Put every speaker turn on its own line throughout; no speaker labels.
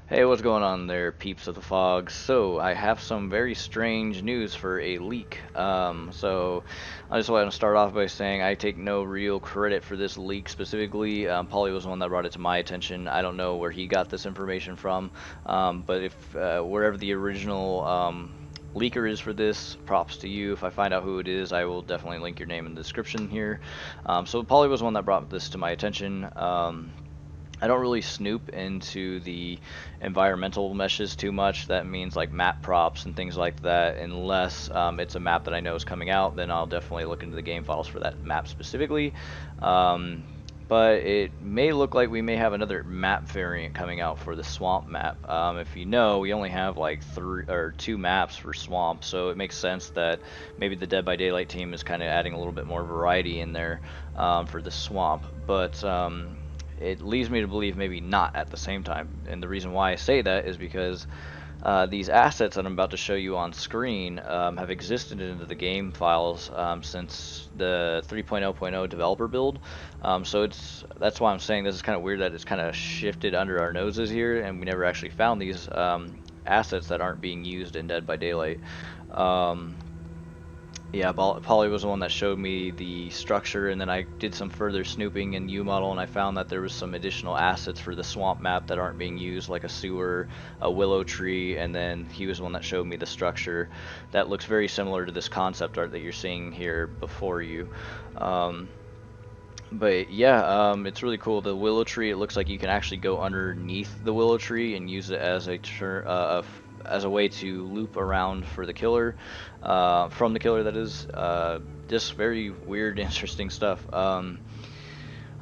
Hey, what's going on there, peeps of the fog? So, I have some very strange news for a leak. I just want to start off by saying I take no real credit for this leak specifically. Paulie was the one that brought it to my attention. I don't know where he got this information from, but if wherever the original leaker is for this, props to you. If I find out who it is, I will definitely link your name in the description here. So, Paulie was the one that brought this to my attention. I don't really snoop into the environmental meshes too much. That means like map props and things like that. Unless it's a map that I know is coming out, then I'll definitely look into the game files for that map specifically. Um, but it may look like we may have another map variant coming out for the swamp map. If you know, we only have like two maps for swamp, so it makes sense that maybe the Dead by Daylight team is kind of adding a little bit more variety in there for the swamp. But it leads me to believe maybe not at the same time. And the reason why I say that is because these assets that I'm about to show you on screen have existed into the game files since the 3.0.0 developer build. That's why I'm saying this is kind of weird that it's kind of shifted under our noses here, and we never actually found these assets that aren't being used in Dead by Daylight. Um, yeah, Polly was the one that showed me the structure, and then I did some further snooping in UModel, and I found that there was some additional assets for the swamp map that aren't being used, like a sewer, a willow tree, and then he was the one that showed me the structure that looks very similar to this concept art that you're seeing here before you. Um, but yeah, it's really cool. The willow tree, it looks like you can actually go underneath the willow tree and use it as as a way to loop around for the killer, from the killer that is. Just very weird, interesting stuff. I'm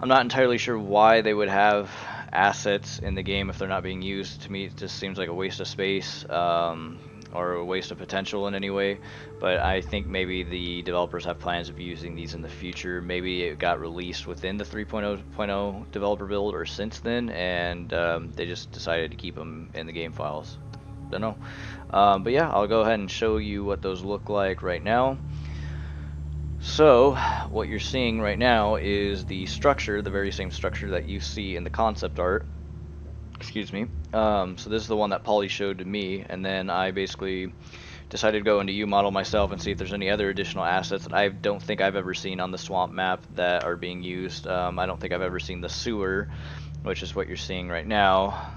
not entirely sure why they would have assets in the game if they're not being used. To me, it just seems like a waste of space, or a waste of potential in any way. But I think maybe the developers have plans of using these in the future. Maybe it got released within the 3.0.0 developer build or since then, and they just decided to keep them in the game files. Don't know. But yeah, I'll go ahead and show you what those look like right now. So, what you're seeing right now is the structure, the very same structure that you see in the concept art. Excuse me. So this is the one that Polly showed to me, and then I basically decided to go into UModel myself and see if there's any other additional assets that I don't think I've ever seen on the swamp map that are being used. I don't think I've ever seen the sewer, which is what you're seeing right now.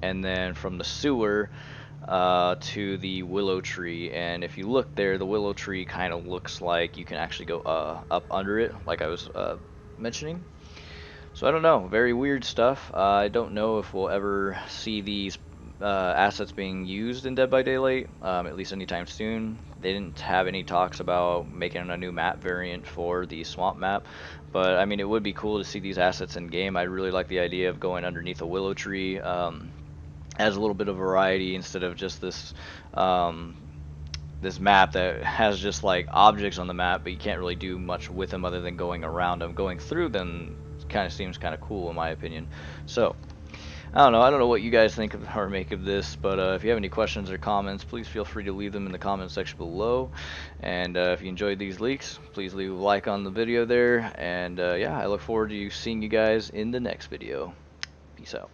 And then from the sewer to the willow tree, and if you look there, the willow tree kind of looks like you can actually go up under it, like I was mentioning. So I don't know, very weird stuff. I don't know if we'll ever see these assets being used in Dead by Daylight, at least anytime soon. They didn't have any talks about making a new map variant for the swamp map, but I mean, it would be cool to see these assets in game. I really like the idea of going underneath a willow tree. As a little bit of variety instead of just this map that has just like objects on the map, but you can't really do much with them other than going around them. Going through them kind of seems kind of cool in my opinion. So I don't know. I don't know what you guys think of or make of this, but if you have any questions or comments, please feel free to leave them in the comment section below. And if you enjoyed these leaks, please leave a like on the video there. And yeah, I look forward to seeing you guys in the next video. Peace out.